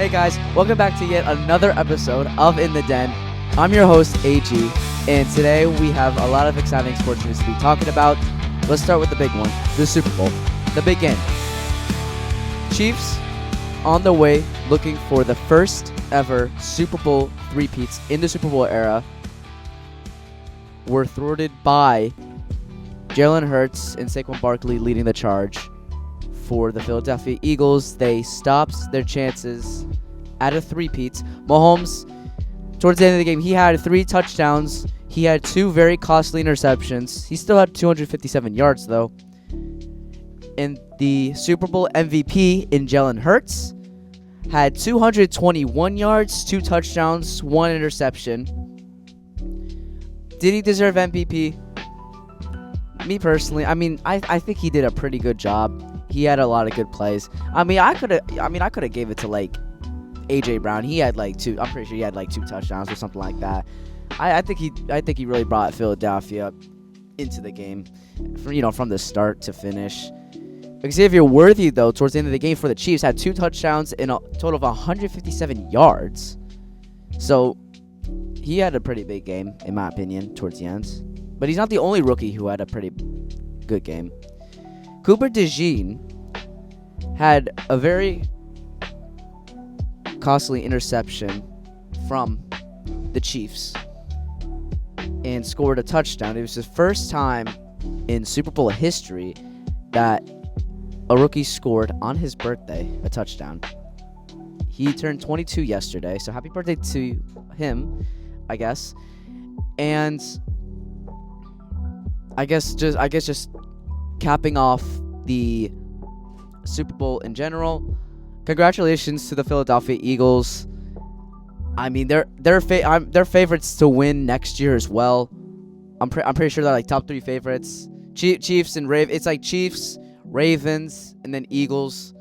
Hey guys, welcome back to yet another episode of In the Den. I'm your host, AG, and today we have a lot of exciting sports news to be talking about. Let's start with the big one, the Super Bowl, the big game. Chiefs on the way looking for the first ever Super Bowl three-peats in the Super Bowl era were thwarted by Jalen Hurts and Saquon Barkley leading the charge. For the Philadelphia Eagles, they stopped their chances at a three-peat. Mahomes, towards the end of the game, he had 3 touchdowns. He had 2 very costly interceptions. He still had 257 yards, though. And the Super Bowl MVP in Jalen Hurts had 221 yards, 2 touchdowns, 1 interception. Did he deserve MVP? Me personally, I think he did a pretty good job. He had a lot of good plays. I could have gave it to like AJ Brown. He had like 2. I'm pretty sure he had like 2 touchdowns or something like that. I think he really brought Philadelphia into the game, from the start to finish. Xavier Worthy, though, towards the end of the game for the Chiefs, had 2 touchdowns and a total of 157 yards. So he had a pretty big game, in my opinion, towards the end. But he's not the only rookie who had a pretty good game. Cooper DeJean had a very costly interception from the Chiefs and scored a touchdown. It was the first time in Super Bowl history that a rookie scored on his birthday a touchdown. He turned 22 yesterday, so happy birthday to him, I guess. And I guess just capping off the Super Bowl in general, congratulations to the Philadelphia Eagles. They're favorites to win next year as well. I'm pretty sure they're like top 3 favorites. Chiefs and Ravens. It's like Chiefs, Ravens, and then Eagles.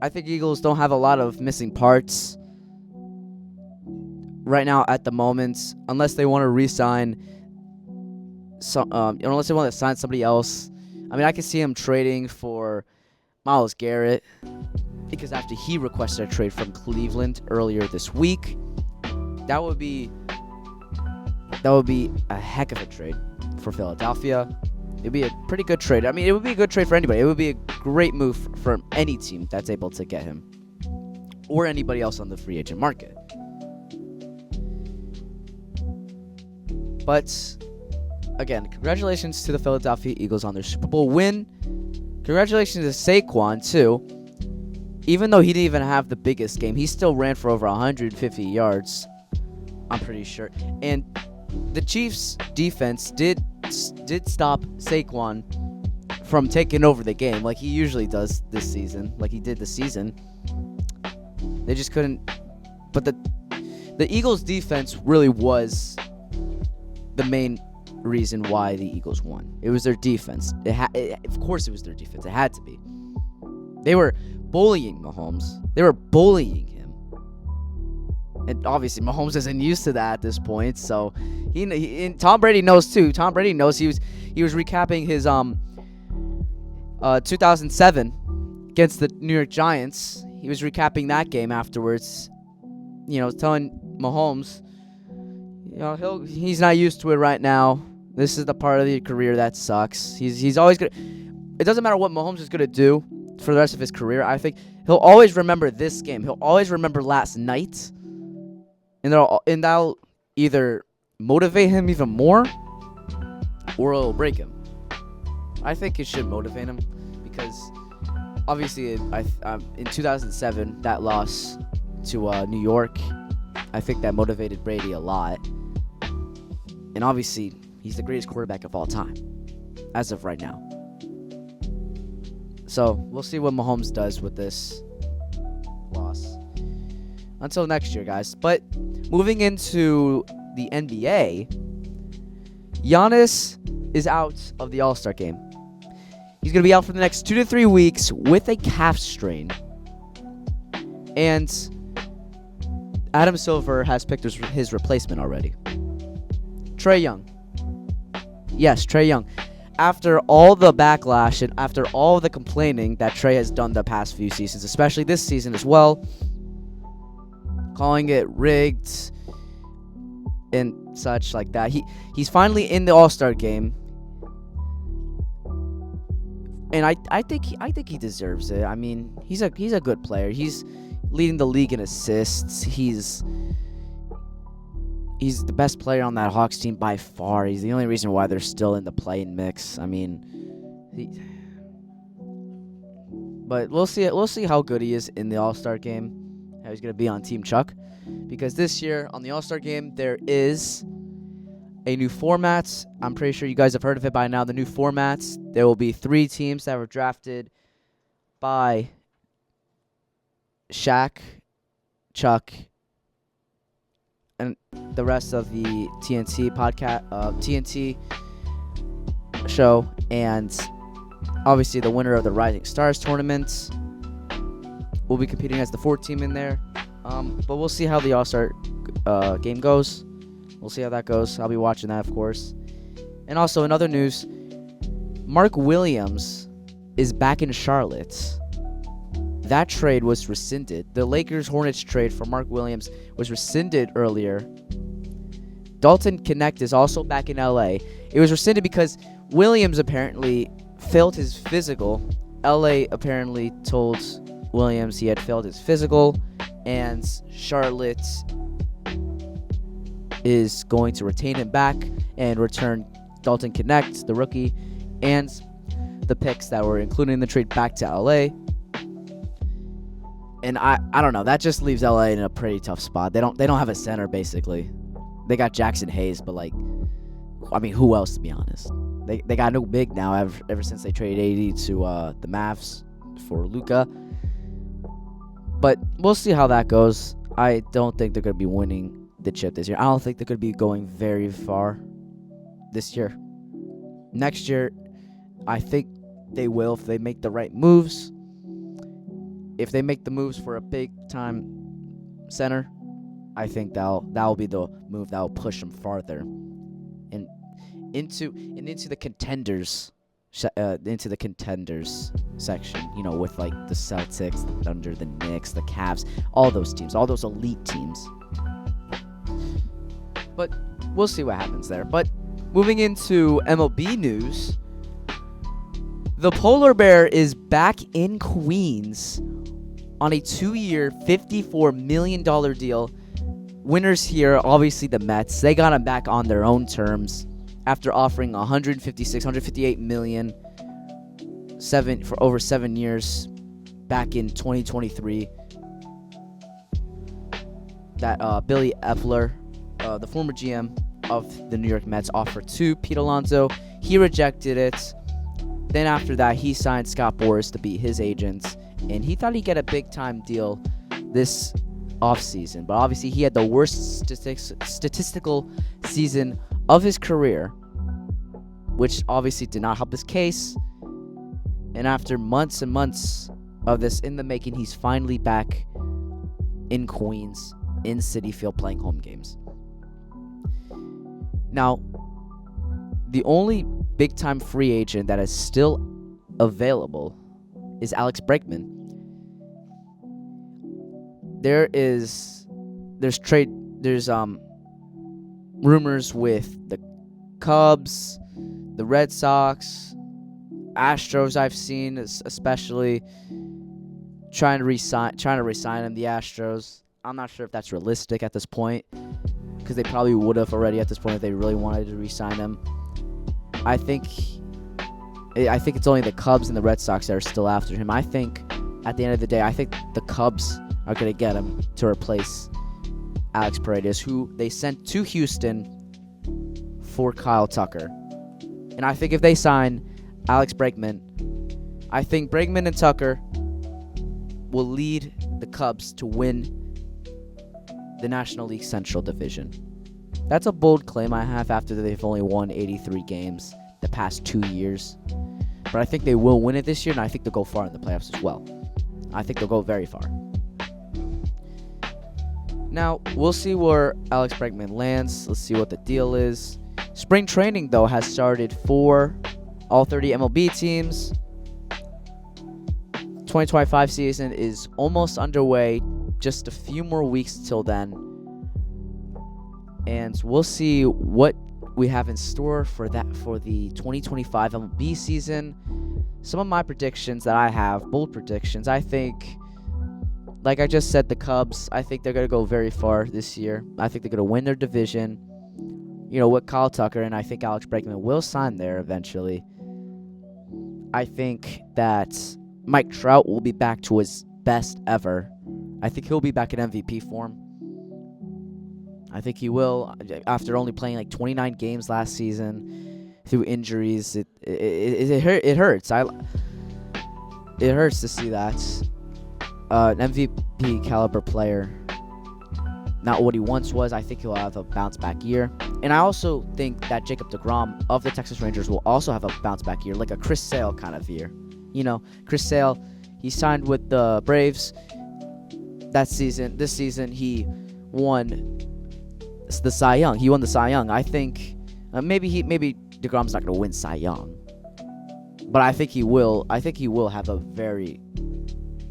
I think Eagles don't have a lot of missing parts right now at the moment, unless they want to re-sign. Unless they want to sign somebody else. I can see him trading for Myles Garrett, because after he requested a trade from Cleveland earlier this week, that would be a heck of a trade for Philadelphia. It'd be a pretty good trade. It would be a good trade for anybody. It would be a great move for any team that's able to get him, or anybody else on the free agent market. But again, congratulations to the Philadelphia Eagles on their Super Bowl win. Congratulations to Saquon, too. Even though he didn't even have the biggest game, he still ran for over 150 yards, I'm pretty sure. And the Chiefs' defense did stop Saquon from taking over the game like he usually does this season, like he did this season. They just couldn't. But the Eagles' defense really was the main reason why the Eagles won. It was their defense. Of course it was their defense. It had to be. They were bullying Mahomes. They were bullying him. And obviously Mahomes isn't used to that at this point, so he and Tom Brady knows too. Tom Brady knows. He was recapping his 2007 against the New York Giants. He was recapping that game afterwards, telling Mahomes, he's not used to it right now. This is the part of the career that sucks. He's always good. It doesn't matter what Mahomes is going to do for the rest of his career. I think he'll always remember this game. He'll always remember last night. And that'll either motivate him even more, or it'll break him. I think it should motivate him, because obviously in 2007, that loss to New York, I think that motivated Brady a lot. And obviously, he's the greatest quarterback of all time, as of right now. So, we'll see what Mahomes does with this loss. Until next year, guys. But, moving into the NBA, Giannis is out of the All-Star game. He's going to be out for the next 2 to 3 weeks with a calf strain. And Adam Silver has picked his replacement already. Trae Young. Yes, Trae Young. After all the backlash and after all the complaining that Trae has done the past few seasons, especially this season as well, calling it rigged and such like that. He's finally in the All-Star game, and I think he deserves it. I mean, he's a good player. He's leading the league in assists. He's the best player on that Hawks team by far. He's the only reason why they're still in the play-in mix. I mean, but we'll see how good he is in the All-Star game, how he's going to be on Team Chuck. Because this year on the All-Star game, there is a new format. I'm pretty sure you guys have heard of it by now. The new formats, there will be 3 teams that were drafted by Shaq, Chuck, and the rest of the TNT podcast, TNT show, and obviously the winner of the Rising Stars tournament will be competing as the 4th team in there. But we'll see how the All-Star game goes. We'll see how that goes. I'll be watching that, of course. And also, in other news, Mark Williams is back in Charlotte. That trade was rescinded. The Lakers-Hornets trade for Mark Williams was rescinded earlier. Dalton Knecht is also back in LA. It was rescinded because Williams apparently failed his physical. LA apparently told Williams he had failed his physical, and Charlotte is going to retain him back and return Dalton Knecht, the rookie, and the picks that were included in the trade back to LA. And I don't know. That just leaves LA in a pretty tough spot. They don't have a center, basically. They got Jackson Hayes, but I mean, who else, to be honest? They got no big now ever since they traded AD to the Mavs for Luka. But we'll see how that goes. I don't think they're going to be winning the chip this year. I don't think they're going to be going very far this year. Next year, I think they will if they make the right moves. If they make the moves for a big-time center, I think that'll be the move that'll push them farther and into the contenders, section. You know, with like the Celtics, the Thunder, the Knicks, the Cavs, all those teams, all those elite teams. But we'll see what happens there. But moving into MLB news, the Polar Bear is back in Queens on a 2-year, $54 million deal. Winners here, obviously the Mets. They got him back on their own terms after offering $158 million for over 7 years back in 2023. That Billy Eppler, the former GM of the New York Mets, offered to Pete Alonso. He rejected it. Then after that, he signed Scott Boras to be his agent, and he thought he'd get a big-time deal this offseason. But obviously, he had the worst statistical season of his career, which obviously did not help his case. And after months and months of this in the making, he's finally back in Queens, in Citi Field, playing home games. Now, the only big-time free agent that is still available is Alex Bregman. There's rumors with the Cubs, the Red Sox, Astros. I've seen especially trying to resign him. The Astros. I'm not sure if that's realistic at this point, because they probably would have already at this point if they really wanted to re-sign him. I think it's only the Cubs and the Red Sox that are still after him. I think at the end of the day, I think the Cubs are going to get him to replace Alex Paredes, who they sent to Houston for Kyle Tucker. And I think if they sign Alex Bregman, I think Bregman and Tucker will lead the Cubs to win the National League Central Division. That's a bold claim I have after they've only won 83 games the past 2 years. But I think they will win it this year, and I think they'll go far in the playoffs as well. I think they'll go very far. Now, we'll see where Alex Bregman lands. Let's see what the deal is. Spring training, though, has started for all 30 MLB teams. 2025 season is almost underway. just a few more weeks till then, and we'll see what we have in store for the 2025 MLB season. Some of my predictions that I have, bold predictions, I think, like I just said, the Cubs, I think they're going to go very far this year. I think they're going to win their division, with Kyle Tucker, and I think Alex Bregman will sign there eventually. I think that Mike Trout will be back to his best ever. I think he'll be back in MVP form. I think he will, after only playing like 29 games last season through injuries. It hurts. It hurts to see that. An MVP caliber player, not what he once was. I think he'll have a bounce back year. And I also think that Jacob deGrom of the Texas Rangers will also have a bounce back year, like a Chris Sale kind of year. Chris Sale, he signed with the Braves this season he won the Cy Young. He won the Cy Young. I think maybe deGrom's not going to win Cy Young, but I think he will. I think he will have a very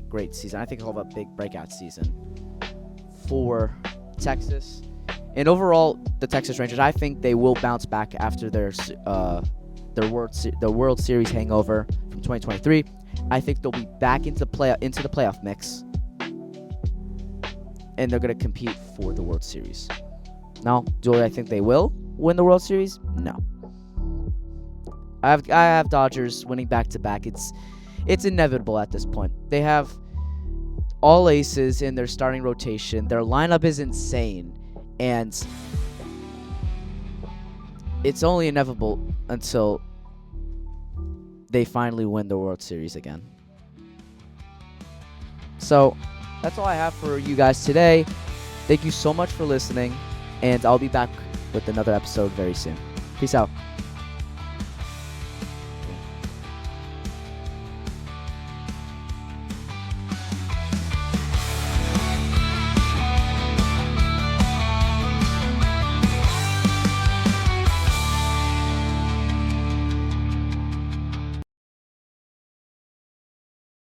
great season. I think he'll have a big breakout season for Texas. And overall, the Texas Rangers, I think they will bounce back after their World Series hangover from 2023. I think they'll be back into the playoff mix, and they're going to compete for the World Series. Now, do I think they will win the World Series? No. I have Dodgers winning back-to-back. It's inevitable at this point. They have all aces in their starting rotation. Their lineup is insane, and it's only inevitable until they finally win the World Series again. So, that's all I have for you guys today. Thank you so much for listening, and I'll be back with another episode very soon. Peace out.